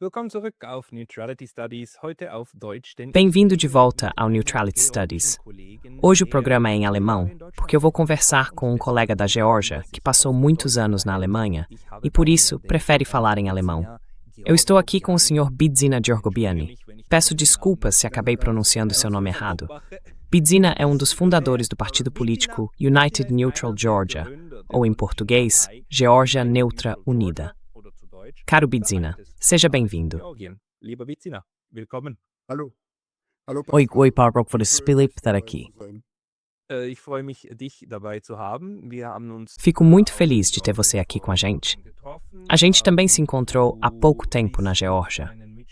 Willkommen zurück auf Neutrality Studies, heute auf Deutsch, denn Bem-vindo de volta ao Neutrality Studies. Hoje o programa é em alemão, porque eu vou conversar com um colega da Geórgia que passou muitos anos na Alemanha e, por isso, prefere falar em alemão. Eu estou aqui com o Sr. Bidzina Georgobiani. Peço desculpas se acabei pronunciando seu nome errado. Bidzina é um dos fundadores do partido político United Neutral Georgia, ou em português, Geórgia Neutra Unida. Caro Bidzina, seja bem-vindo. Lieber Bidzina, willkommen. Hallo. Hallo. Oi, Párroco, feliz por estar aqui. Ich freue mich, dich dabei zu haben. Wir haben uns Fico muito feliz de ter você aqui com a gente. A gente também se encontrou há pouco tempo na Geórgia.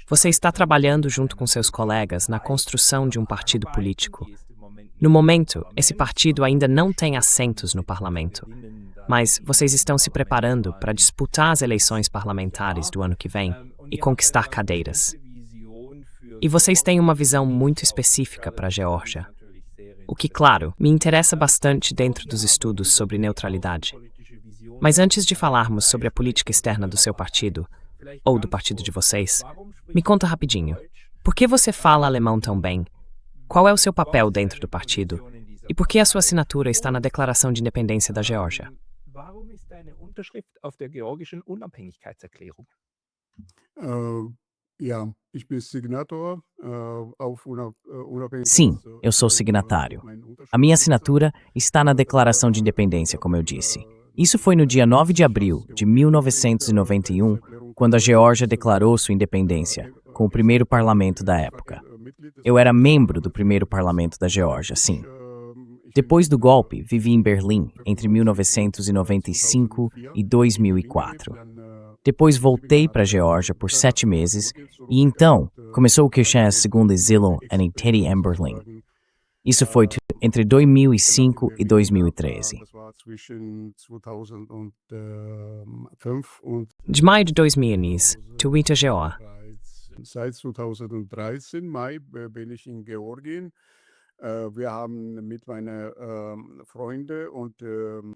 Você está trabalhando junto com seus colegas na construção de um partido político. No momento, esse partido ainda não tem assentos no parlamento, mas vocês estão se preparando para disputar as eleições parlamentares do ano que vem e conquistar cadeiras. E vocês têm uma visão muito específica para a Geórgia, o que, claro, me interessa bastante dentro dos estudos sobre neutralidade. Mas antes de falarmos sobre a política externa do seu partido, ou do partido de vocês, me conta rapidinho, por que você fala alemão tão bem? Qual é o seu papel dentro do partido? E por que a sua assinatura está na Declaração de Independência da Geórgia? Warum ist deine Unterschrift auf der georgischen Unabhängigkeitserklärung? Ja, ich bin Signator auf Sim, eu sou signatário. A minha assinatura está na Declaração de Independência, como eu disse. Isso foi no dia 9 de abril de 1991, quando a Geórgia declarou sua independência, com o primeiro parlamento da época. Eu era membro do primeiro parlamento da Geórgia, sim. Depois do golpe, vivi em Berlim entre 1995 e 2004. Depois voltei para a Geórgia por 7 meses e então começou o que chama segundo exílio em Teddy em Berlim. Isso foi entre 2005 e 2013. De maio de 2013, tu ita Geórgia. Seit 2013, Mai, bin ich in Georgien. Wir haben mit meinen Freunden und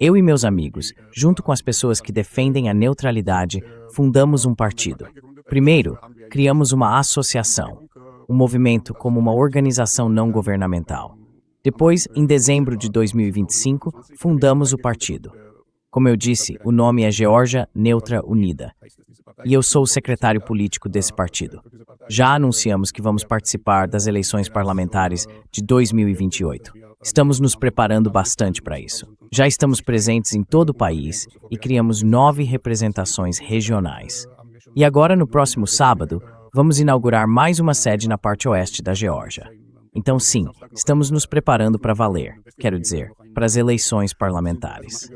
Eu e meus amigos, junto com as pessoas que defendem a neutralidade, fundamos um partido. Primeiro, criamos uma associação, um movimento como uma organização não governamental. Depois, em dezembro de 2025, fundamos o partido. Como eu disse, o nome é Geórgia Neutra Unida. E eu sou o secretário político desse partido. Já anunciamos que vamos participar das eleições parlamentares de 2028. Estamos nos preparando bastante para isso. Já estamos presentes em todo o país e criamos 9 representações regionais. E agora, no próximo sábado, vamos inaugurar mais uma sede na parte oeste da Geórgia. Então, sim, estamos nos preparando para valer, quero dizer, para as eleições parlamentares.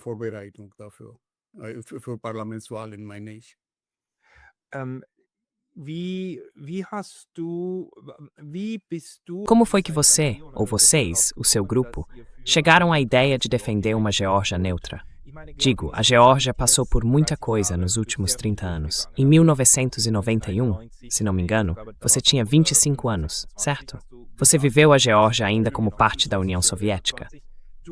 Como foi que você, ou vocês, o seu grupo, chegaram à ideia de defender uma Geórgia neutra? Digo, a Geórgia passou por muita coisa nos últimos 30 anos. Em 1991, se não me engano, você tinha 25 anos, certo? Você viveu a Geórgia ainda como parte da União Soviética.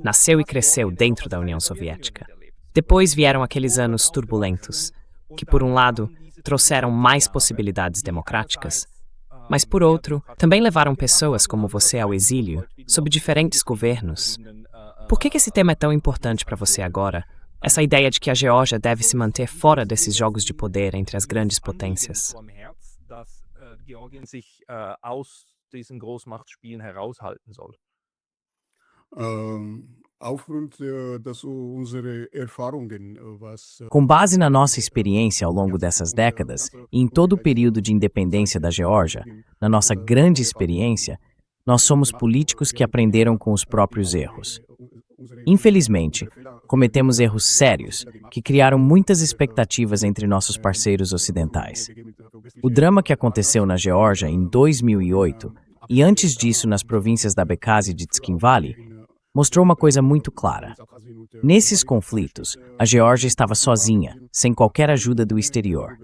Nasceu e cresceu dentro da União Soviética. Depois vieram aqueles anos turbulentos, que por um lado trouxeram mais possibilidades democráticas, mas por outro, também levaram pessoas como você ao exílio, sob diferentes governos. Por que esse tema é tão importante para você agora? Essa ideia de que a Geórgia deve se manter fora desses jogos de poder entre as grandes potências. Com base na nossa experiência ao longo dessas décadas e em todo o período de independência da Geórgia, na nossa grande experiência, nós somos políticos que aprenderam com os próprios erros. Infelizmente, cometemos erros sérios que criaram muitas expectativas entre nossos parceiros ocidentais. O drama que aconteceu na Geórgia em 2008 e antes disso nas províncias da Abkhazia e de Tskhinvali mostrou uma coisa muito clara. Nesses conflitos, a Geórgia estava sozinha, sem qualquer ajuda do exterior.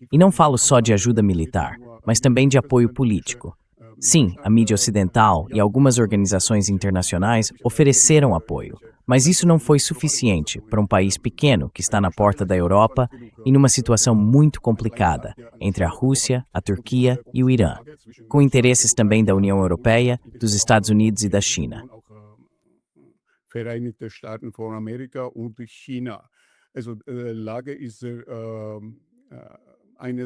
E não falo só de ajuda militar, mas também de apoio político. Sim, a mídia ocidental e algumas organizações internacionais ofereceram apoio, mas isso não foi suficiente para um país pequeno que está na porta da Europa e numa situação muito complicada entre a Rússia, a Turquia e o Irã, com interesses também da União Europeia, dos Estados Unidos e da China. Vereinigte Staaten von Amerika und China. Also, Lage ist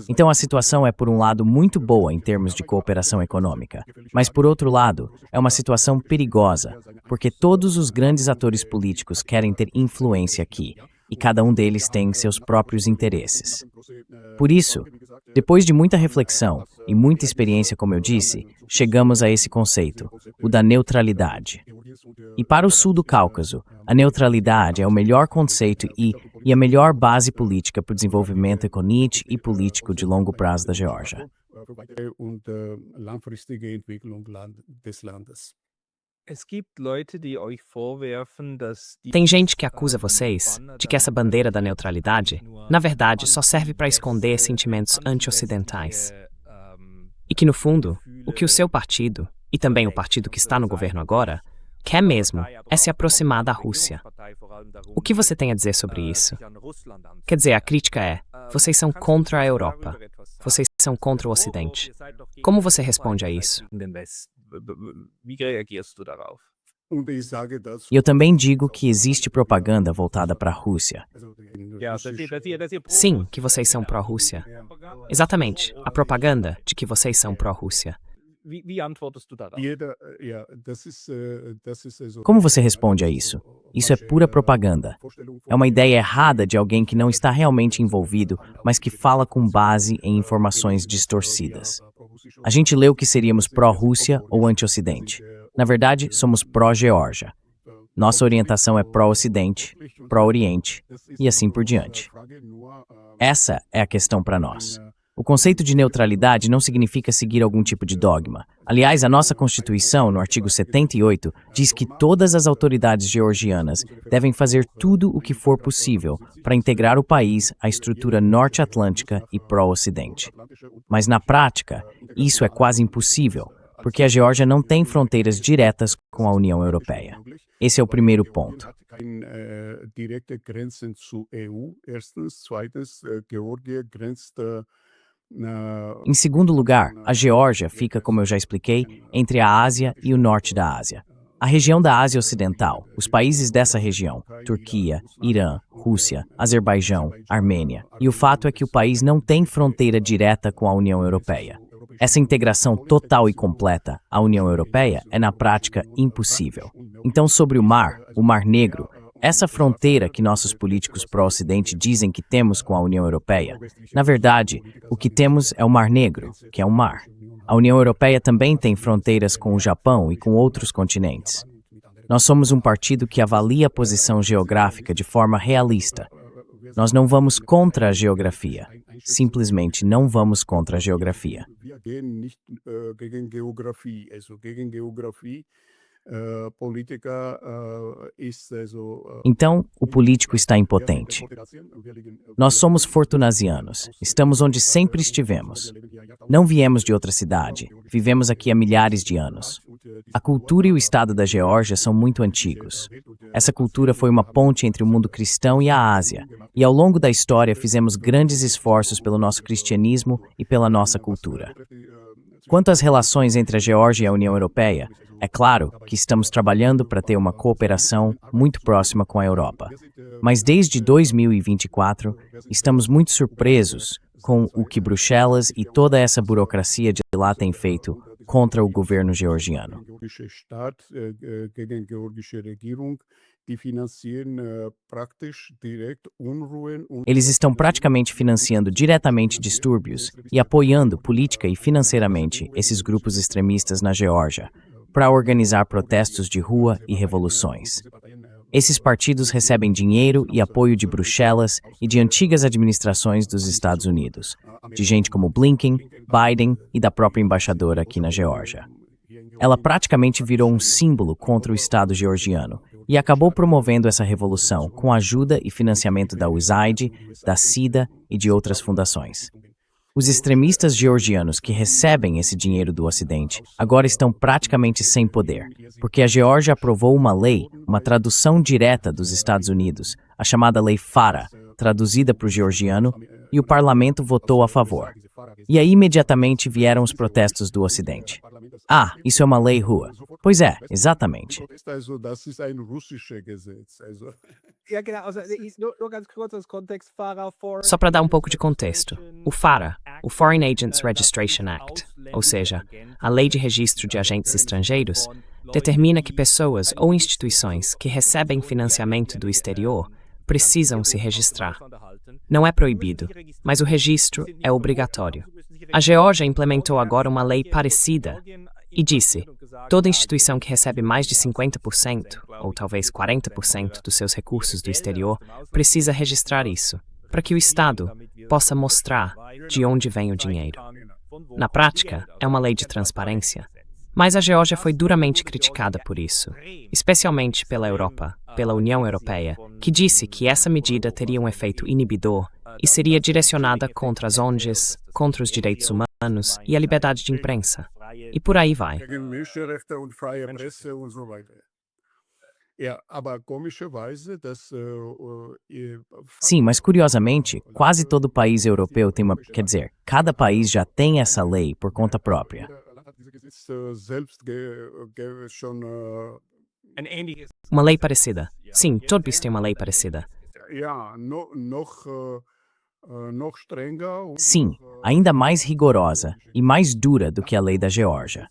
Então a situação é, por um lado, muito boa em termos de cooperação econômica, mas, por outro lado, é uma situação perigosa, porque todos os grandes atores políticos querem ter influência aqui, e cada um deles tem seus próprios interesses. Por isso, depois de muita reflexão e muita experiência, como eu disse, chegamos a esse conceito, o da neutralidade. E para o sul do Cáucaso, a neutralidade é o melhor conceito e a melhor base política para o desenvolvimento econômico e político de longo prazo da Geórgia. Tem gente que acusa vocês de que essa bandeira da neutralidade, na verdade, só serve para esconder sentimentos anti-ocidentais. E que, no fundo, o que o seu partido, e também o partido que está no governo agora, quer mesmo é se aproximar da Rússia. O que você tem a dizer sobre isso? Quer dizer, a crítica é, vocês são contra a Europa. Vocês são contra o Ocidente. Como você responde a isso? E eu também digo que existe propaganda voltada para a Rússia. Sim, que vocês são pró-Rússia. Exatamente, a propaganda de que vocês são pró-Rússia. Como você responde a isso? Isso é pura propaganda. É uma ideia errada de alguém que não está realmente envolvido, mas que fala com base em informações distorcidas. A gente leu que seríamos pró-Rússia ou anti-Ocidente. Na verdade, somos pró-Geórgia. Nossa orientação é pró-Ocidente, pró-Oriente e assim por diante. Essa é a questão para nós. O conceito de neutralidade não significa seguir algum tipo de dogma. Aliás, a nossa Constituição, no artigo 78, diz que todas as autoridades georgianas devem fazer tudo o que for possível para integrar o país à estrutura norte-atlântica e pró-ocidente. Mas, na prática, isso é quase impossível, porque a Geórgia não tem fronteiras diretas com a União Europeia. Esse é o primeiro ponto. Em segundo lugar, a Geórgia fica, como eu já expliquei, entre a Ásia e o norte da Ásia. A região da Ásia Ocidental, os países dessa região, Turquia, Irã, Rússia, Azerbaijão, Armênia, e o fato é que o país não tem fronteira direta com a União Europeia. Essa integração total e completa à União Europeia é, na prática, impossível. Então, sobre o Mar Negro, essa fronteira que nossos políticos pró-Ocidente dizem que temos com a União Europeia, na verdade, o que temos é o Mar Negro, que é um mar. A União Europeia também tem fronteiras com o Japão e com outros continentes. Nós somos um partido que avalia a posição geográfica de forma realista. Nós não vamos contra a geografia. Simplesmente não vamos contra a geografia. Então, o político está impotente. Nós somos fortunasianos, estamos onde sempre estivemos. Não viemos de outra cidade, vivemos aqui há milhares de anos. A cultura e o estado da Geórgia são muito antigos. Essa cultura foi uma ponte entre o mundo cristão e a Ásia, e ao longo da história fizemos grandes esforços pelo nosso cristianismo e pela nossa cultura. Quanto às relações entre a Geórgia e a União Europeia, é claro que estamos trabalhando para ter uma cooperação muito próxima com a Europa. Mas desde 2024, estamos muito surpresos com o que Bruxelas e toda essa burocracia de lá tem feito contra o governo georgiano. Eles estão praticamente financiando diretamente distúrbios e apoiando política e financeiramente esses grupos extremistas na Geórgia para organizar protestos de rua e revoluções. Esses partidos recebem dinheiro e apoio de Bruxelas e de antigas administrações dos Estados Unidos, de gente como Blinken, Biden e da própria embaixadora aqui na Geórgia. Ela praticamente virou um símbolo contra o Estado georgiano e acabou promovendo essa revolução com a ajuda e financiamento da USAID, da SIDA e de outras fundações. Os extremistas georgianos que recebem esse dinheiro do Ocidente agora estão praticamente sem poder, porque a Geórgia aprovou uma lei, uma tradução direta dos Estados Unidos, a chamada Lei FARA, traduzida para o georgiano, e o parlamento votou a favor. E aí imediatamente vieram os protestos do Ocidente. Ah, isso é uma lei rua. Pois é, exatamente. Só para dar um pouco de contexto, o FARA, o Foreign Agents Registration Act, ou seja, a Lei de Registro de Agentes Estrangeiros, determina que pessoas ou instituições que recebem financiamento do exterior precisam se registrar. Não é proibido, mas o registro é obrigatório. A Geórgia implementou agora uma lei parecida e disse: toda instituição que recebe mais de 50%, ou talvez 40% dos seus recursos do exterior, precisa registrar isso, para que o Estado possa mostrar de onde vem o dinheiro. Na prática, é uma lei de transparência. Mas a Geórgia foi duramente criticada por isso, especialmente pela Europa, pela União Europeia, que disse que essa medida teria um efeito inibidor e seria direcionada contra as ONGs, contra os direitos humanos e a liberdade de imprensa. E por aí vai. Sim, mas curiosamente, quase todo país europeu tem uma... Quer dizer, cada país já tem essa lei por conta própria. Uma lei parecida. Sim, todos têm uma lei parecida. Sim, ainda mais rigorosa e mais dura do que a lei da Geórgia.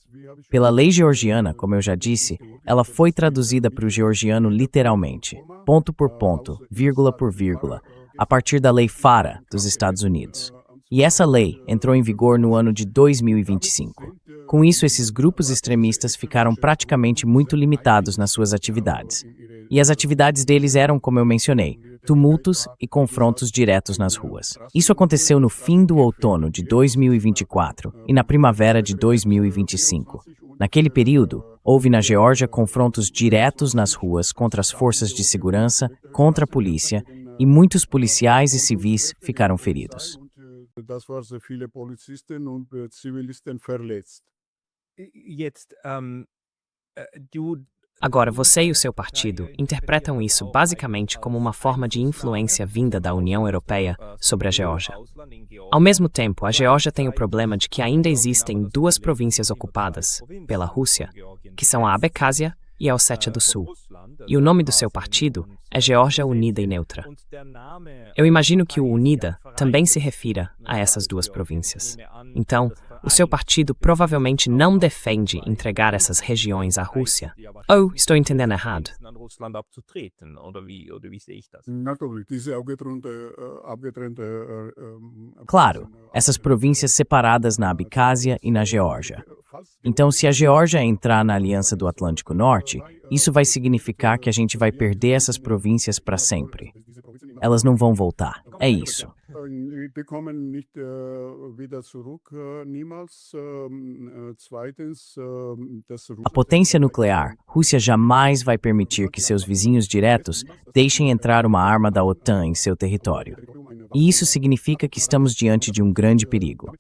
Pela lei georgiana, como eu já disse, ela foi traduzida para o georgiano literalmente, ponto por ponto, vírgula por vírgula, a partir da lei FARA dos Estados Unidos. E essa lei entrou em vigor no ano de 2025. Com isso, esses grupos extremistas ficaram praticamente muito limitados nas suas atividades. E as atividades deles eram, como eu mencionei, tumultos e confrontos diretos nas ruas. Isso aconteceu no fim do outono de 2024 e na primavera de 2025. Naquele período, houve na Geórgia confrontos diretos nas ruas contra as forças de segurança, contra a polícia, e muitos policiais e civis ficaram feridos. Agora, você e o seu partido interpretam isso basicamente como uma forma de influência vinda da União Europeia sobre a Geórgia. Ao mesmo tempo, a Geórgia tem o problema de que ainda existem duas províncias ocupadas pela Rússia, que são a Abkhazia e a Ossétia do Sul. E o nome do seu partido é Geórgia Unida e Neutra. Eu imagino que o Unida também se refira a essas duas províncias. Então, o seu partido provavelmente não defende entregar essas regiões à Rússia. Ou estou entendendo errado? Claro, essas províncias separadas na Abkhazia e na Geórgia. Então, se a Geórgia entrar na Aliança do Atlântico Norte, isso vai significar que a gente vai perder essas províncias para sempre. Elas não vão voltar. É isso. A potência nuclear, Rússia jamais vai permitir que seus vizinhos diretos deixem entrar uma arma da OTAN em seu território. E isso significa que estamos diante de um grande perigo.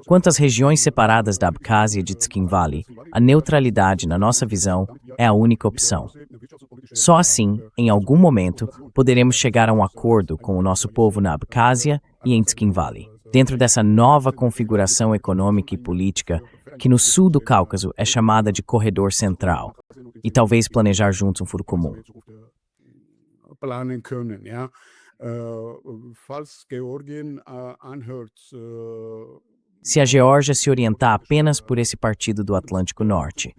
Quanto às regiões separadas da Abkhazia e de Tskhinvali, a neutralidade, na nossa visão, é a única opção. Só assim, em algum momento, poderemos chegar a um acordo com o nosso povo na Abkhazia e em Tskhinvali, dentro dessa nova configuração econômica e política que no sul do Cáucaso é chamada de Corredor Central, e talvez planejar juntos um futuro comum. Se a Geórgia se orientar apenas por esse partido do Atlântico Norte,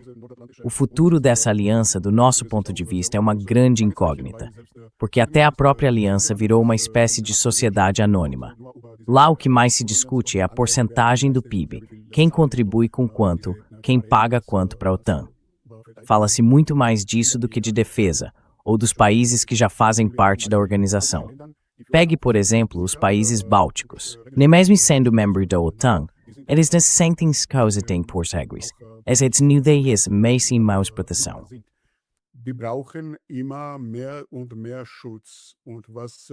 o futuro dessa aliança, do nosso ponto de vista, é uma grande incógnita, porque até a própria aliança virou uma espécie de sociedade anônima. Lá o que mais se discute é a porcentagem do PIB, quem contribui com quanto, quem paga quanto para a OTAN. Fala-se muito mais disso do que de defesa, ou dos países que já fazem parte da organização. Pegue, por exemplo, os países bálticos. Nem mesmo sendo membro da OTAN, eles não sentem-se causa por regras, as eles não têm mais proteção. die brauchen immer mehr und mehr Schutz. Und was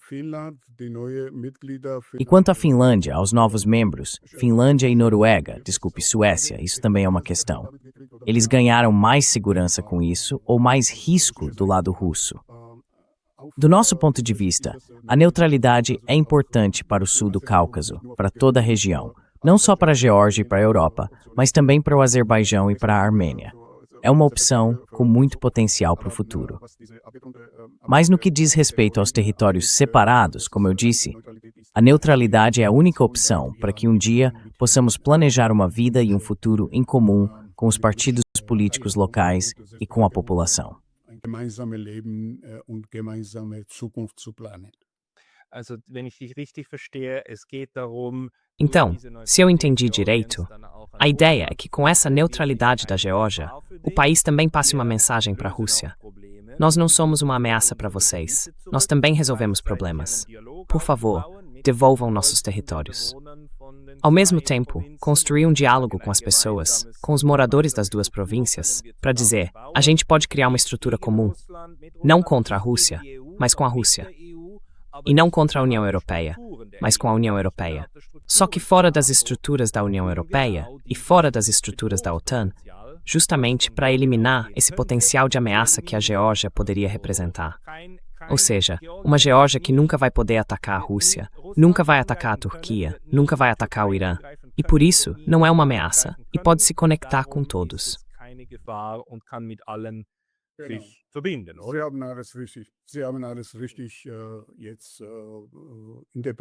Finnland, die neue Mitglieder E quanto à Finlândia, aos novos membros, Finlândia e Noruega, desculpe, Suécia, isso também é uma questão. Eles ganharam mais segurança com isso ou mais risco do lado russo? Do nosso ponto de vista, a neutralidade é importante para o sul do Cáucaso, para toda a região, não só para a Geórgia e para a Europa, mas também para o Azerbaijão e para a Armênia. É uma opção com muito potencial para o futuro. Mas no que diz respeito aos territórios separados, como eu disse, a neutralidade é a única opção para que um dia possamos planejar uma vida e um futuro em comum com os partidos políticos locais e com a população. gemeinsame Leben und gemeinsame Zukunft zu planen. Also, wenn ich dich richtig verstehe, es geht darum. Então, se eu entendi direito, a ideia é que com essa neutralidade da Geórgia, o país também passe uma mensagem para a Rússia. Nós não somos uma ameaça para vocês. Nós também resolvemos problemas. Por favor, devolvam nossos territórios. Ao mesmo tempo, construir um diálogo com as pessoas, com os moradores das duas províncias, para dizer, a gente pode criar uma estrutura comum, não contra a Rússia, mas com a Rússia. E não contra a União Europeia, mas com a União Europeia. Só que fora das estruturas da União Europeia e fora das estruturas da OTAN, justamente para eliminar esse potencial de ameaça que a Geórgia poderia representar. Ou seja, uma Geórgia que nunca vai poder atacar a Rússia, nunca vai atacar a Turquia, nunca vai atacar o Irã. E por isso, não é uma ameaça e pode se conectar com todos.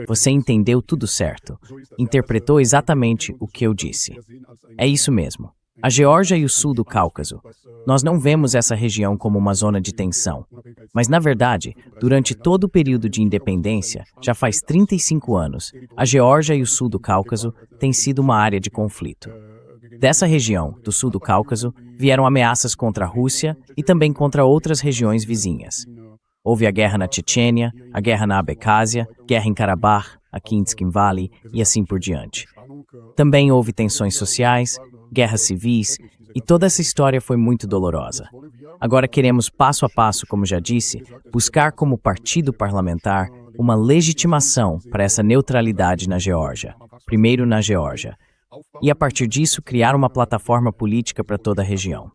Você entendeu tudo certo. Interpretou exatamente o que eu disse. É isso mesmo. A Geórgia e o sul do Cáucaso. Nós não vemos essa região como uma zona de tensão. Mas, na verdade, durante todo o período de independência, já faz 35 anos, a Geórgia e o sul do Cáucaso têm sido uma área de conflito. Dessa região, do sul do Cáucaso, vieram ameaças contra a Rússia e também contra outras regiões vizinhas. Houve a guerra na Chechênia, a guerra na Abkhazia, guerra em Karabakh, aqui em Tsquinvali e assim por diante. Também houve tensões sociais, guerras civis, e toda essa história foi muito dolorosa. Agora queremos, passo a passo, como já disse, buscar como partido parlamentar uma legitimação para essa neutralidade na Geórgia, primeiro na Geórgia, e a partir disso criar uma plataforma política para toda a região.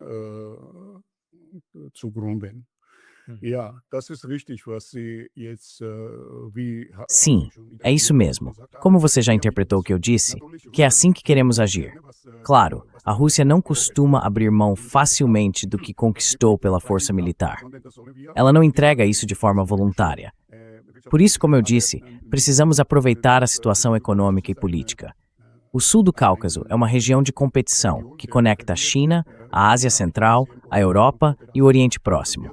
Sim, é isso mesmo. Como você já interpretou o que eu disse, que é assim que queremos agir. Claro, a Rússia não costuma abrir mão facilmente do que conquistou pela força militar. Ela não entrega isso de forma voluntária. Por isso, como eu disse, precisamos aproveitar a situação econômica e política. O sul do Cáucaso é uma região de competição que conecta a China, a Ásia Central, a Europa e o Oriente Próximo.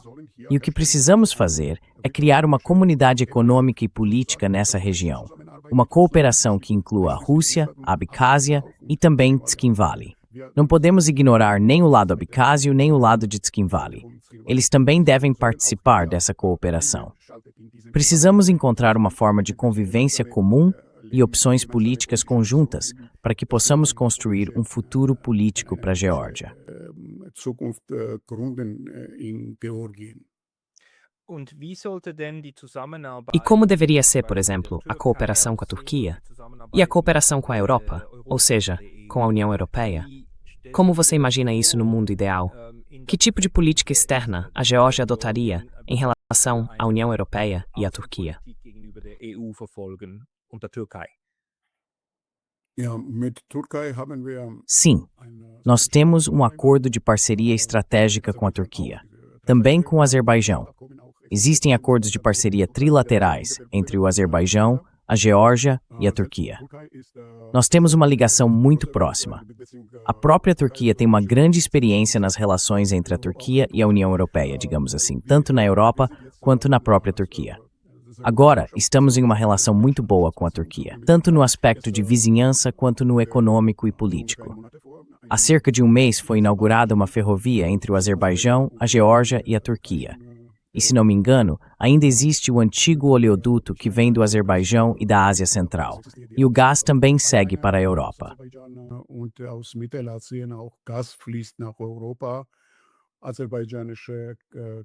E o que precisamos fazer é criar uma comunidade econômica e política nessa região. Uma cooperação que inclua a Rússia, a Abkhazia e também Tsquinvali. Não podemos ignorar nem o lado abkházio nem o lado de Tsquinvali. Eles também devem participar dessa cooperação. Precisamos encontrar uma forma de convivência comum e opções políticas conjuntas para que possamos construir um futuro político para a Geórgia. E como deveria ser, por exemplo, a cooperação com a Turquia? E a cooperação com a Europa? Ou seja, com a União Europeia? Como você imagina isso no mundo ideal? Que tipo de política externa a Geórgia adotaria em relação à União Europeia e à Turquia? Sim, nós temos um acordo de parceria estratégica com a Turquia, também com o Azerbaijão. Existem acordos de parceria trilaterais entre o Azerbaijão, a Geórgia e a Turquia. Nós temos uma ligação muito próxima. A própria Turquia tem uma grande experiência nas relações entre a Turquia e a União Europeia, digamos assim, tanto na Europa quanto na própria Turquia. Agora, estamos em uma relação muito boa com a Turquia, tanto no aspecto de vizinhança quanto no econômico e político. Há cerca de um mês foi inaugurada uma ferrovia entre o Azerbaijão, a Geórgia e a Turquia. E, se não me engano, ainda existe o antigo oleoduto que vem do Azerbaijão e da Ásia Central. E o gás também segue para a Europa. azerbaidschanische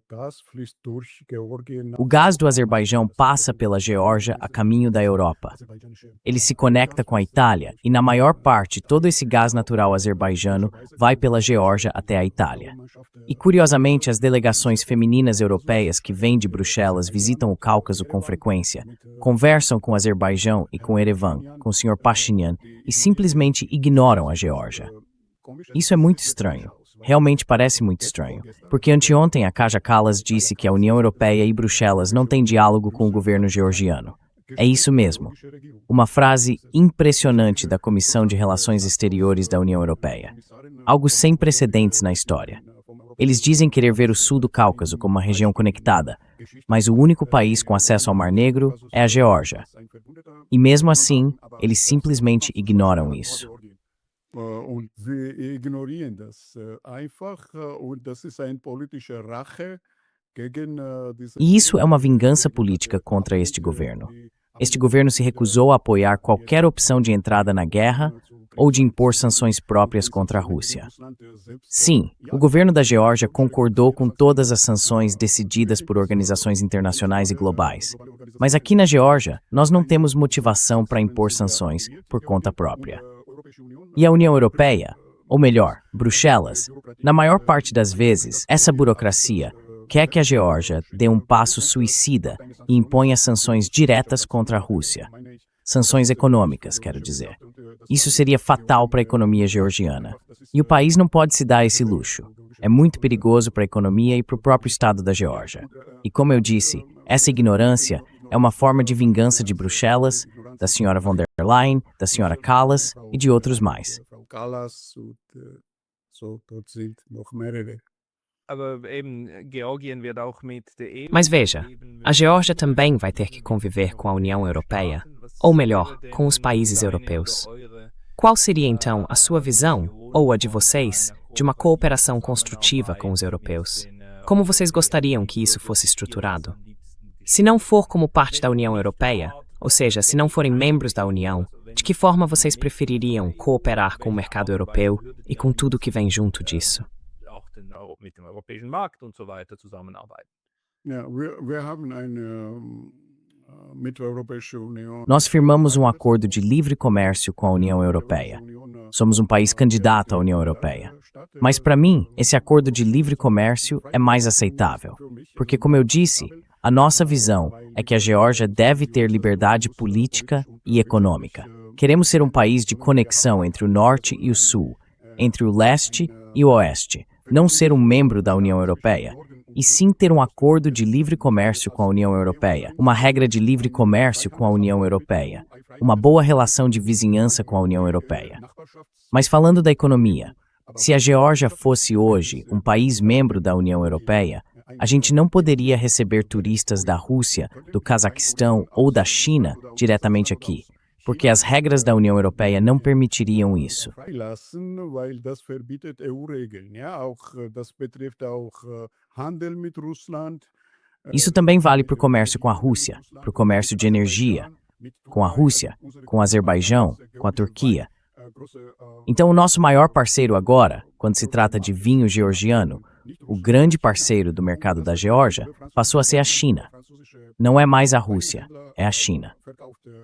Gas fließt durch Georgien. O gás do Azerbaijão passa pela Geórgia a caminho da Europa. Ele se conecta com a Itália e, na maior parte, todo esse gás natural azerbaijano vai pela Geórgia até a Itália. E, curiosamente, as delegações femininas europeias que vêm de Bruxelas visitam o Cáucaso com frequência, conversam com o Azerbaijão e com Erevan, com o Sr. Pashinyan, e simplesmente ignoram a Geórgia. Isso é muito estranho. Realmente parece muito estranho, porque anteontem a Kaja Kallas disse que a União Europeia e Bruxelas não têm diálogo com o governo georgiano. É isso mesmo. Uma frase impressionante da Comissão de Relações Exteriores da União Europeia. Algo sem precedentes na história. Eles dizem querer ver o sul do Cáucaso como uma região conectada, mas o único país com acesso ao Mar Negro é a Geórgia. E mesmo assim, eles simplesmente ignoram isso. Und sie ignorieren das einfach und das ist eine politische Rache gegen diese. E isso é uma vingança política contra este governo. Este governo se recusou a apoiar qualquer opção de entrada na guerra ou de impor sanções próprias contra a Rússia. Sim, o governo da Geórgia concordou com todas as sanções decididas por organizações internacionais e globais. Mas aqui na Geórgia, nós não temos motivação para impor sanções por conta própria. E a União Europeia, ou melhor, Bruxelas, na maior parte das vezes, essa burocracia quer que a Geórgia dê um passo suicida e imponha sanções diretas contra a Rússia. Sanções econômicas, quero dizer. Isso seria fatal para a economia georgiana. E o país não pode se dar esse luxo. É muito perigoso para a economia e para o próprio Estado da Geórgia. E como eu disse, essa ignorância é uma forma de vingança de Bruxelas, da senhora von der Leyen, da senhora Kallas e de outros mais. Mas veja, a Geórgia também vai ter que conviver com a União Europeia, ou melhor, com os países europeus. Qual seria então a sua visão, ou a de vocês, de uma cooperação construtiva com os europeus? Como vocês gostariam que isso fosse estruturado? Se não for como parte da União Europeia, ou seja, se não forem membros da União, de que forma vocês prefeririam cooperar com o mercado europeu e com tudo que vem junto disso? Nós firmamos um acordo de livre comércio com a União Europeia. Somos um país candidato à União Europeia. Mas para mim, esse acordo de livre comércio é mais aceitável. Porque, como eu disse, a nossa visão é que a Geórgia deve ter liberdade política e econômica. Queremos ser um país de conexão entre o norte e o sul, entre o leste e o oeste, não ser um membro da União Europeia, e sim ter um acordo de livre comércio com a União Europeia, uma regra de livre comércio com a União Europeia, uma boa relação de vizinhança com a União Europeia. Mas falando da economia, se a Geórgia fosse hoje um país membro da União Europeia, a gente não poderia receber turistas da Rússia, do Cazaquistão ou da China diretamente aqui, porque as regras da União Europeia não permitiriam isso. Isso também vale para o comércio com a Rússia, para o comércio de energia, com a Rússia, com o Azerbaijão, com a Turquia. Então, o nosso maior parceiro agora, quando se trata de vinho georgiano, o grande parceiro do mercado da Geórgia, passou a ser a China. Não é mais a Rússia, é a China.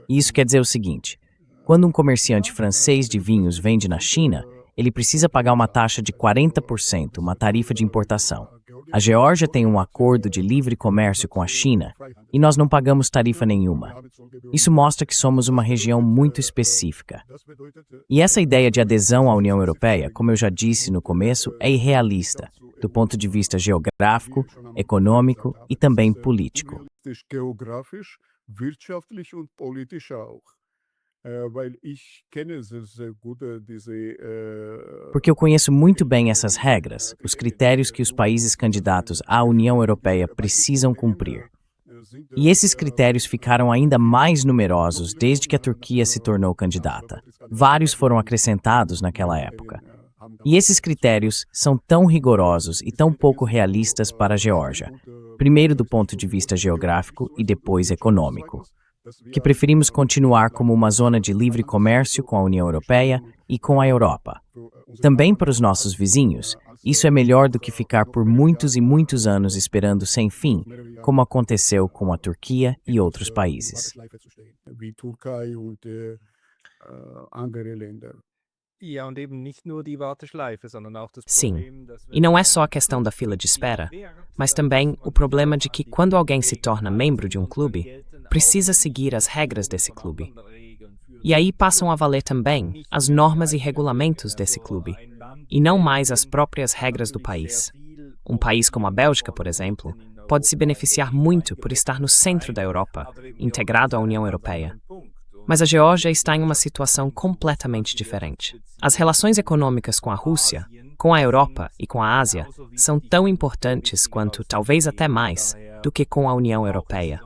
E isso quer dizer o seguinte: quando um comerciante francês de vinhos vende na China, ele precisa pagar uma taxa de 40%, uma tarifa de importação. A Geórgia tem um acordo de livre comércio com a China e nós não pagamos tarifa nenhuma. Isso mostra que somos uma região muito específica. E essa ideia de adesão à União Europeia, como eu já disse no começo, é irrealista, do ponto de vista geográfico, econômico e também político. Porque eu conheço muito bem essas regras, os critérios que os países candidatos à União Europeia precisam cumprir. E esses critérios ficaram ainda mais numerosos desde que a Turquia se tornou candidata. Vários foram acrescentados naquela época. E esses critérios são tão rigorosos e tão pouco realistas para a Geórgia, primeiro do ponto de vista geográfico e depois econômico, que preferimos continuar como uma zona de livre comércio com a União Europeia e com a Europa. Também para os nossos vizinhos, Isso é melhor do que ficar por muitos e muitos anos esperando sem fim, como aconteceu com a Turquia e outros países. Wie Türkei und andere Länder. Ja, und eben nicht nur die Warteschleife, sondern auch das Sim. Problem, dass E não é só a questão da fila de espera, mas também o problema de que quando alguém se torna membro de um clube, precisa seguir as regras desse clube. E aí passam a valer também as normas e regulamentos desse clube, e não mais as próprias regras do país. Um país como a Bélgica, por exemplo, pode se beneficiar muito por estar no centro da Europa, integrado à União Europeia. Mas a Geórgia está em uma situação completamente diferente. As relações econômicas com a Rússia, com a Europa e com a Ásia são tão importantes quanto, talvez até mais, do que com a União Europeia.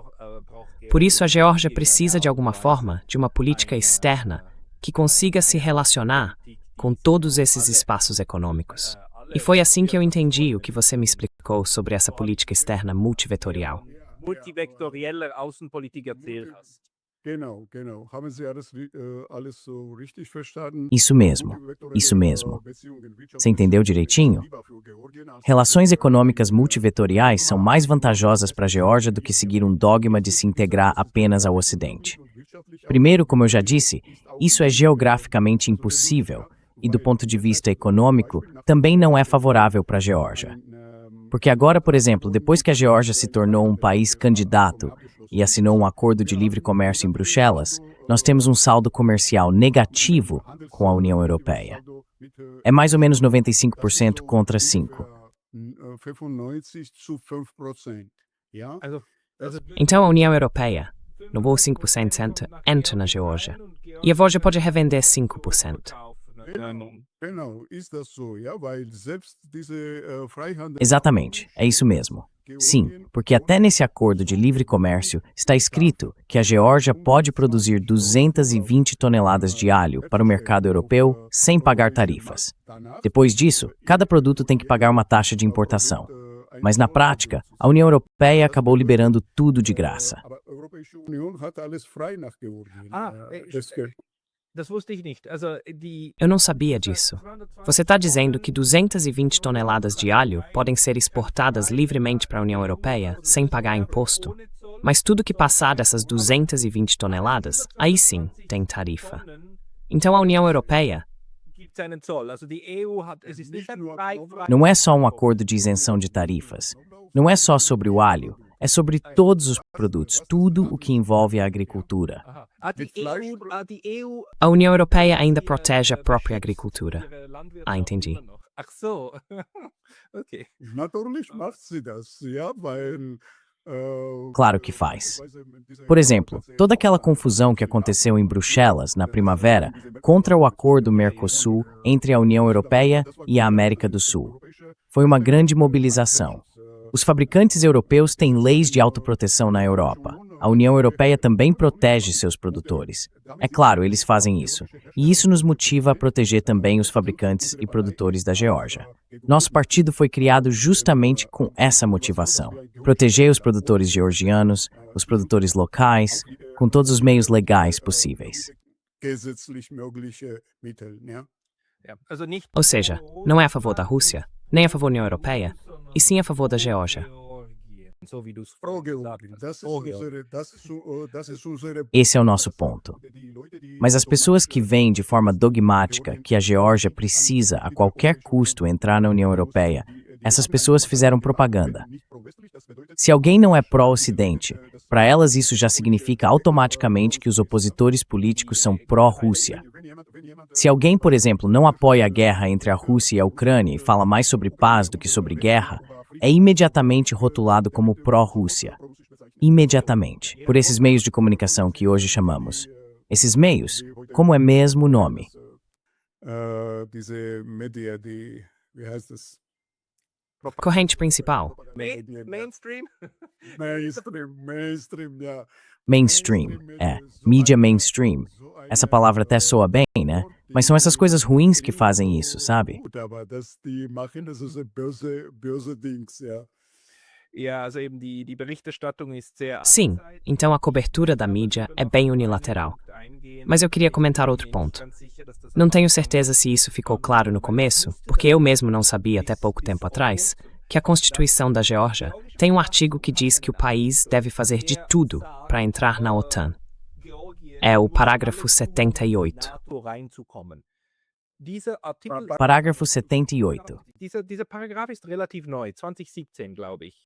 Por isso, a Geórgia precisa, de alguma forma, de uma política externa que consiga se relacionar com todos esses espaços econômicos. E foi assim que eu entendi o que você me explicou sobre essa política externa multivetorial. multivektorielle Außenpolitik erzählt hast. Genau. Haben Sie alles so richtig verstanden? Isso mesmo. Você entendeu direitinho? Relações econômicas multivetoriais são mais vantajosas para a Geórgia do que seguir um dogma de se integrar apenas ao Ocidente. Primeiro, como eu já disse, isso é geograficamente impossível e, do ponto de vista econômico, também não é favorável para a Geórgia. Porque agora, por exemplo, depois que a Geórgia se tornou um país candidato e assinou um acordo de livre comércio em Bruxelas, nós temos um saldo comercial negativo com a União Europeia. É mais ou menos 95% contra 5%. 95 ja? Então a União Europeia, no voo 5%, entra na Geórgia. E a Geórgia pode revender 5%. Genau, ist das so, ja, weil selbst diese Freihandel... Exatamente, é isso mesmo. Sim, porque até nesse acordo de livre comércio está escrito que a Geórgia pode produzir 220 toneladas de alho para o mercado europeu sem pagar tarifas. Depois disso, cada produto tem que pagar uma taxa de importação. Mas na prática, a União Europeia acabou liberando tudo de graça. Aber a Europäische Union hat alles frei nach Georgien. Das wusste ich nicht. Also die Eu não sabia disso. Você está dizendo que 220 toneladas de alho podem ser exportadas livremente para a União Europeia sem pagar imposto. Mas tudo que passar dessas 220 toneladas, aí sim tem tarifa. Então a União Europeia gibt einen Zoll. Also die EU hat, es ist nicht ein frei. Não é só um acordo de isenção de tarifas. Não é só sobre o alho. É sobre todos os produtos, tudo o que envolve a agricultura. Aha. Die EU A União Europeia ainda protege a própria agricultura. Ah, entendi. Ach so. Okay. Natürlich macht sie das, ja, weil Claro que faz. Por exemplo, toda aquela confusão que aconteceu em Bruxelas na primavera contra o acordo Mercosul entre a União Europeia e a América do Sul. Foi uma grande mobilização. Os fabricantes europeus têm leis de autoproteção na Europa. A União Europeia também protege seus produtores. É claro, eles fazem isso. E isso nos motiva a proteger também os fabricantes e produtores da Geórgia. Nosso partido foi criado justamente com essa motivação. Proteger os produtores georgianos, os produtores locais, com todos os meios legais possíveis. gesetzlich mögliche Mittel, ja. Ja. Also nicht Ou seja, não é a favor da Rússia, nem a favor da União Europeia, e sim a favor da Geórgia. so wie du es Pro gesagt Georgien, hast. das ist unsere... Esse é o nosso ponto. Mas as pessoas que veem de forma dogmática que a Geórgia precisa, a qualquer custo, entrar na União Europeia, essas pessoas fizeram propaganda. Se alguém não é pró-Ocidente, para elas isso já significa automaticamente que os opositores políticos são pró-Rússia. Se alguém, por exemplo, não apoia a guerra entre a Rússia e a Ucrânia e fala mais sobre paz do que sobre guerra, é imediatamente rotulado como pró-Rússia. Imediatamente, por esses meios de comunicação que hoje chamamos. Esses meios, como é mesmo o nome? Diese Media, wie heißt das? Corrente principal. Mainstream? Mainstream, ja. Mainstream, mídia mainstream. Essa palavra até soa bem, né? Mas são essas coisas ruins que fazem isso, sabe? Gut, aber die machen das ist böse Dings, ja. Sim, então a cobertura da mídia é bem unilateral. Mas eu queria comentar outro ponto. Não tenho certeza se isso ficou claro no começo, porque eu mesmo não sabia até pouco tempo atrás, que a Constituição da Geórgia tem um artigo que diz que o país deve fazer de tudo para entrar na OTAN. É o parágrafo 78. Parágrafo 78.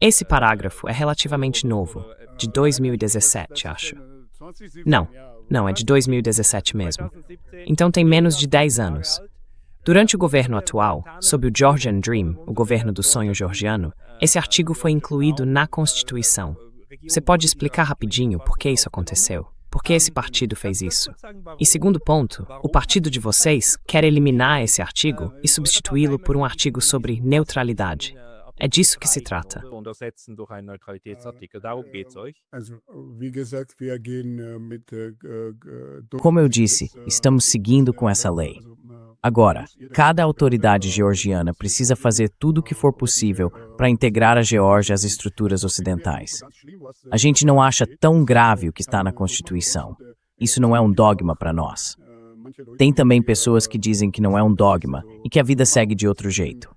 Esse parágrafo é relativamente novo, de 2017, acho. Não, é de 2017 mesmo. Então tem menos de 10 anos. Durante o governo atual, sob o Georgian Dream, o governo do sonho georgiano, esse artigo foi incluído na Constituição. Você pode explicar rapidinho por que isso aconteceu? Por que esse partido fez isso? E segundo ponto, o partido de vocês quer eliminar esse artigo e substituí-lo por um artigo sobre neutralidade. É disso que se trata. Como eu disse, estamos seguindo com essa lei. Agora, cada autoridade georgiana precisa fazer tudo o que for possível para integrar a Geórgia às estruturas ocidentais. A gente não acha tão grave o que está na Constituição. Isso não é um dogma para nós. Tem também pessoas que dizem que não é um dogma e que a vida segue de outro jeito.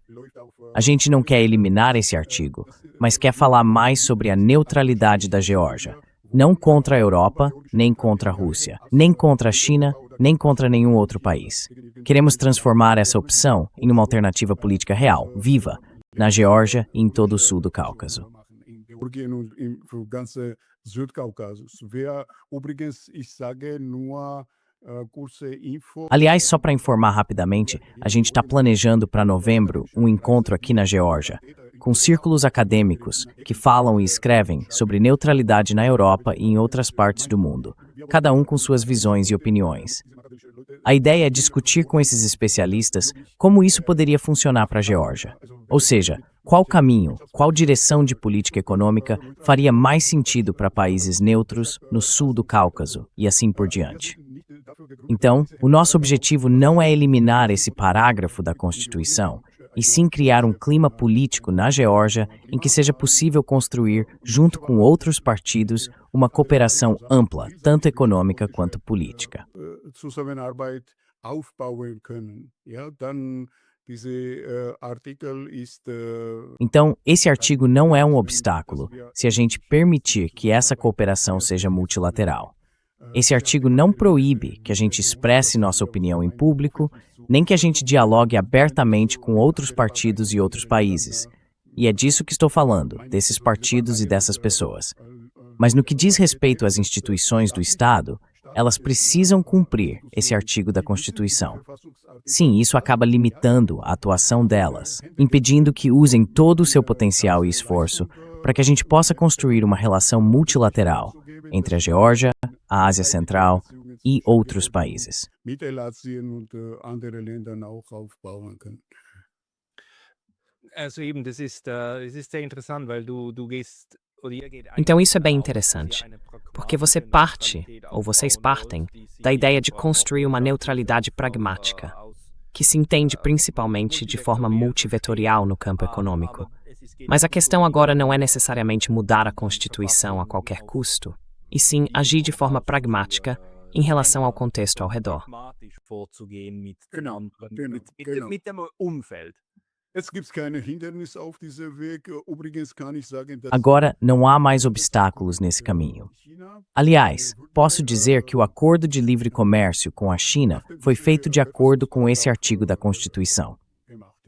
A gente não quer eliminar esse artigo, mas quer falar mais sobre a neutralidade da Geórgia. Não contra a Europa, nem contra a Rússia, nem contra a China, nem contra nenhum outro país. Queremos transformar essa opção em uma alternativa política real, viva, na Geórgia e em todo o sul do Cáucaso. Aliás, só para informar rapidamente, a gente está planejando para novembro um encontro aqui na Geórgia, com círculos acadêmicos que falam e escrevem sobre neutralidade na Europa e em outras partes do mundo, cada um com suas visões e opiniões. A ideia é discutir com esses especialistas como isso poderia funcionar para a Geórgia. Ou seja, qual caminho, qual direção de política econômica faria mais sentido para países neutros no sul do Cáucaso e assim por diante. Então, o nosso objetivo não é eliminar esse parágrafo da Constituição, e sim criar um clima político na Geórgia em que seja possível construir, junto com outros partidos, uma cooperação ampla, tanto econômica quanto política. Então, esse artigo não é um obstáculo se a gente permitir que essa cooperação seja multilateral. Esse artigo não proíbe que a gente expresse nossa opinião em público, nem que a gente dialogue abertamente com outros partidos e outros países. E é disso que estou falando, desses partidos e dessas pessoas. Mas no que diz respeito às instituições do Estado, elas precisam cumprir esse artigo da Constituição. Sim, isso acaba limitando a atuação delas, impedindo que usem todo o seu potencial e esforço para que a gente possa construir uma relação multilateral entre a Geórgia, a Ásia Central e outros países. Então isso é bem interessante, porque você parte, ou vocês partem, da ideia de construir uma neutralidade pragmática, que se entende principalmente de forma multivetorial no campo econômico. Mas a questão agora não é necessariamente mudar a Constituição a qualquer custo, e sim agir de forma pragmática em relação ao contexto ao redor. Agora, não há mais obstáculos nesse caminho. Aliás, posso dizer que o acordo de livre comércio com a China foi feito de acordo com esse artigo da Constituição.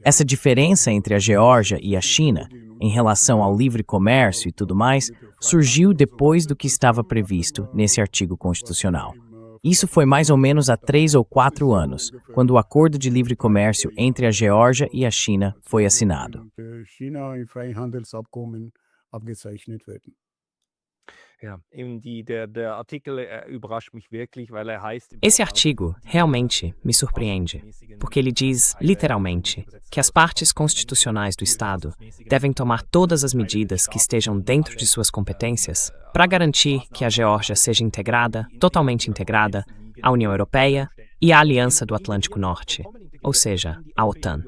Essa diferença entre a Geórgia e a China, em relação ao livre comércio e tudo mais, surgiu depois do que estava previsto nesse artigo constitucional. Isso foi mais ou menos há 3 ou 4 anos, quando o acordo de livre comércio entre a Geórgia e a China foi assinado. Esse artigo realmente me surpreende, porque ele diz, literalmente, que as partes constitucionais do Estado devem tomar todas as medidas que estejam dentro de suas competências para garantir que a Geórgia seja integrada, totalmente integrada, à União Europeia e à Aliança do Atlântico Norte, ou seja, à OTAN.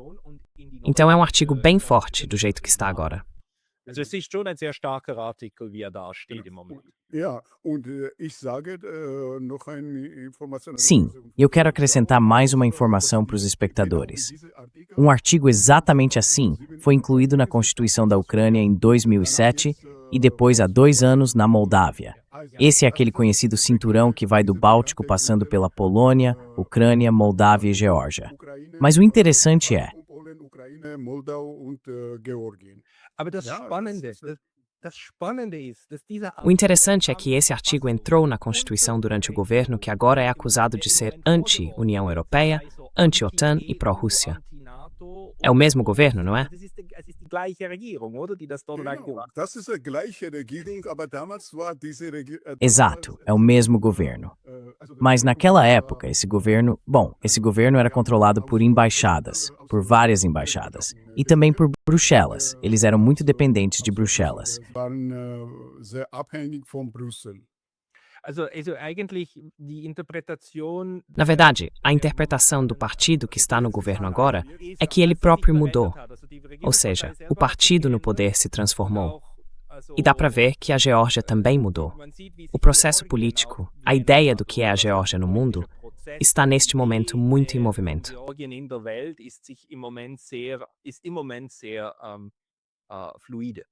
Então é um artigo bem forte do jeito que está agora. Also es ist schon ein sehr starker Artikel, wie da steht im Moment. Ja, und ich sage noch eine Information. Sim, e eu quero acrescentar mais uma informação para os espectadores. Um artigo exatamente assim foi incluído na Constituição da Ucrânia em 2007 e depois há 2 anos na Moldávia. Esse é aquele conhecido cinturão que vai do Báltico passando pela Polônia, Ucrânia, Moldávia e Geórgia. Mas o interessante é, Ukraine, Moldau und Georgien. Aber das Ja, Spannende, das Spannende ist, dass dieser O interessante é que esse artigo entrou na Constituição durante o governo que agora é acusado de ser anti-União Europeia, anti-OTAN e pró-Rússia. É o mesmo governo, não é? Es ist die gleiche Regierung, oder? Die das dort Genau, das ist die gleiche Regierung, aber damals war diese Regierung. exato, é o mesmo governo. Mas naquela época, esse governo era controlado por embaixadas, por várias embaixadas, e também por Bruxelas. Eles eram muito dependentes de Bruxelas. Waren sehr abhängig von Brüssel. Also eigentlich die Interpretation. Na verdade, a interpretação do partido que está no governo agora é que ele próprio mudou. Ou seja, o partido no poder se transformou. E dá para ver que a Geórgia também mudou. O processo político, a ideia do que é a Geórgia no mundo, está neste momento muito em movimento. Georgien in der Welt ist im Moment sehr fluide.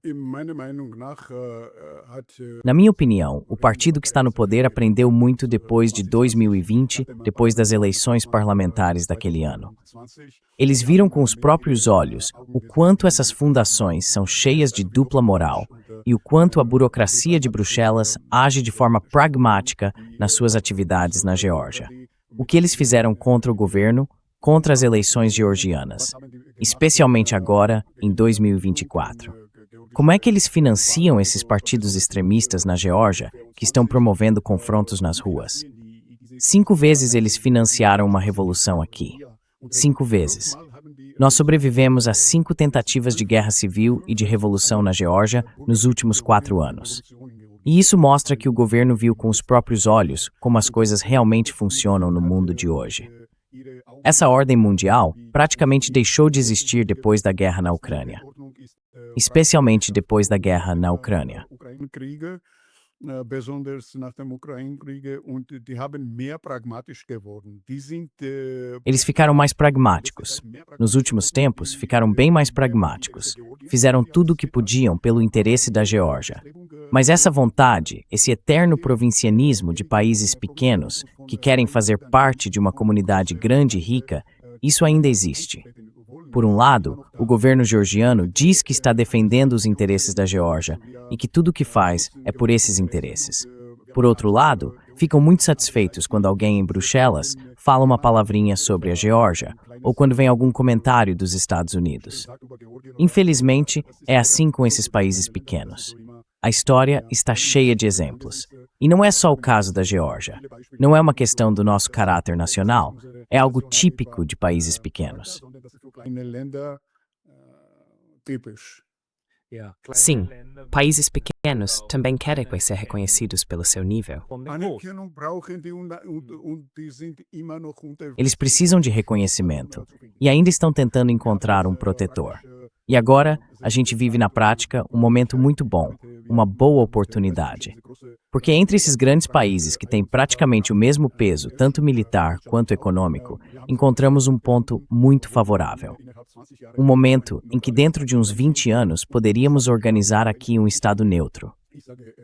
Meiner Meinung nach hat Na minha opinião, o partido que está no poder aprendeu muito depois de 2020, depois das eleições parlamentares daquele ano. Eles viram com os próprios olhos o quanto essas fundações são cheias de dupla moral e o quanto a burocracia de Bruxelas age de forma pragmática nas suas atividades na Geórgia. O que eles fizeram contra o governo, contra as eleições georgianas, especialmente agora, em 2024. Como é que eles financiam esses partidos extremistas na Geórgia que estão promovendo confrontos nas ruas? 5 vezes eles financiaram uma revolução aqui. 5 vezes. Nós sobrevivemos a 5 tentativas de guerra civil e de revolução na Geórgia nos últimos 4 anos. E isso mostra que o governo viu com os próprios olhos como as coisas realmente funcionam no mundo de hoje. Essa ordem mundial praticamente deixou de existir depois da guerra na Ucrânia. Especialmente depois da guerra na Ucrânia. Besonders nach dem Ukraine-Krieg, und die haben mehr pragmatisch geworden. Eles ficaram mais pragmáticos. Nos últimos tempos, ficaram bem mais pragmáticos. Fizeram tudo o que podiam pelo interesse da Geórgia. Mas essa vontade, esse eterno provincianismo de países pequenos que querem fazer parte de uma comunidade grande e rica, isso ainda existe. Por um lado, o governo georgiano diz que está defendendo os interesses da Geórgia e que tudo o que faz é por esses interesses. Por outro lado, ficam muito satisfeitos quando alguém em Bruxelas fala uma palavrinha sobre a Geórgia ou quando vem algum comentário dos Estados Unidos. Infelizmente, é assim com esses países pequenos. A história está cheia de exemplos. E não é só o caso da Geórgia. Não é uma questão do nosso caráter nacional. É algo típico de países pequenos. Sim, países pequenos também querem ser reconhecidos pelo seu nível. Eles precisam de reconhecimento e ainda estão tentando encontrar um protetor. E agora, a gente vive na prática um momento muito bom, uma boa oportunidade. Porque entre esses grandes países que têm praticamente o mesmo peso, tanto militar quanto econômico, encontramos um ponto muito favorável. Um momento em que dentro de uns 20 anos poderíamos organizar aqui um Estado neutro.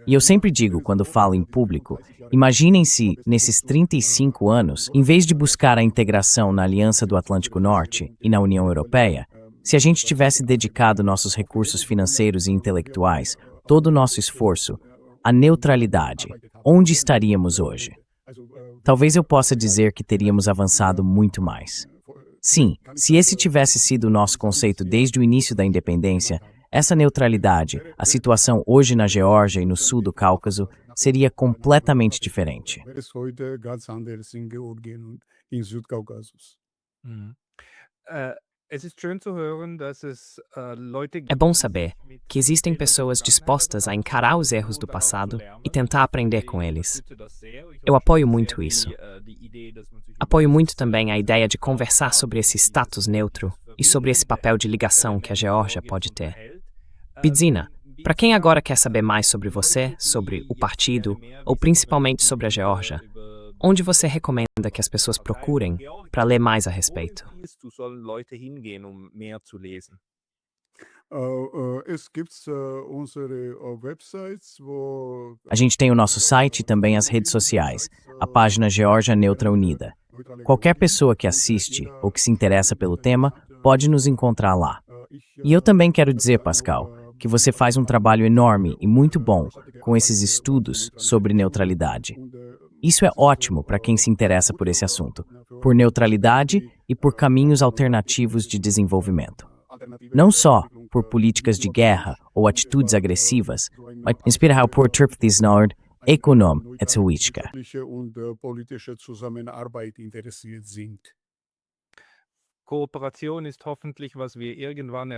E eu sempre digo, quando falo em público, imaginem se, nesses 35 anos, em vez de buscar a integração na Aliança do Atlântico Norte e na União Europeia, se a gente tivesse dedicado nossos recursos financeiros e intelectuais, todo o nosso esforço, à neutralidade, onde estaríamos hoje? Talvez eu possa dizer que teríamos avançado muito mais. Sim, se esse tivesse sido o nosso conceito desde o início da independência, essa neutralidade, a situação hoje na Geórgia e no sul do Cáucaso, seria completamente diferente. É bom saber que existem pessoas dispostas a encarar os erros do passado e tentar aprender com eles. Eu apoio muito isso. Apoio muito também a ideia de conversar sobre esse status neutro e sobre esse papel de ligação que a Geórgia pode ter. Bidzina, para quem agora quer saber mais sobre você, sobre o partido, ou principalmente sobre a Geórgia, onde você recomenda que as pessoas procurem para ler mais a respeito? Es gibt unsere Websites, wo A gente tem o nosso site e também as redes sociais, a página Geórgia Neutra Unida. Qualquer pessoa que assiste ou que se interessa pelo tema pode nos encontrar lá. E eu também quero dizer, Pascal, que você faz um trabalho enorme e muito bom com esses estudos sobre neutralidade. Isso é ótimo para quem se interessa por esse assunto, por neutralidade e por caminhos alternativos de desenvolvimento. Não só por políticas de guerra ou atitudes agressivas, mas inspirar por Nord, Econom et Política. und politische Zusammenarbeit interessiert sind.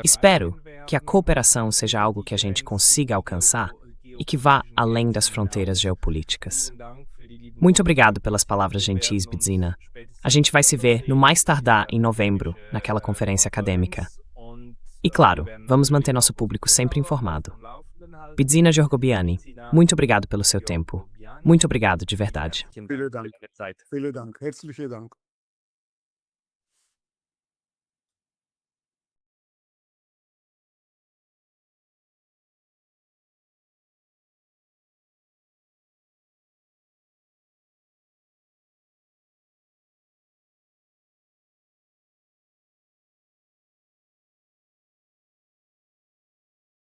Espero que a cooperação seja algo que a gente consiga alcançar e que vá além das fronteiras geopolíticas. Muito obrigado pelas palavras gentis, Bidzina. A gente vai se ver no mais tardar em novembro, naquela conferência acadêmica. E claro, vamos manter nosso público sempre informado. Bidzina Georgobiani, muito obrigado pelo seu tempo. Muito obrigado de verdade. Vielen Dank. Herzlichen Dank.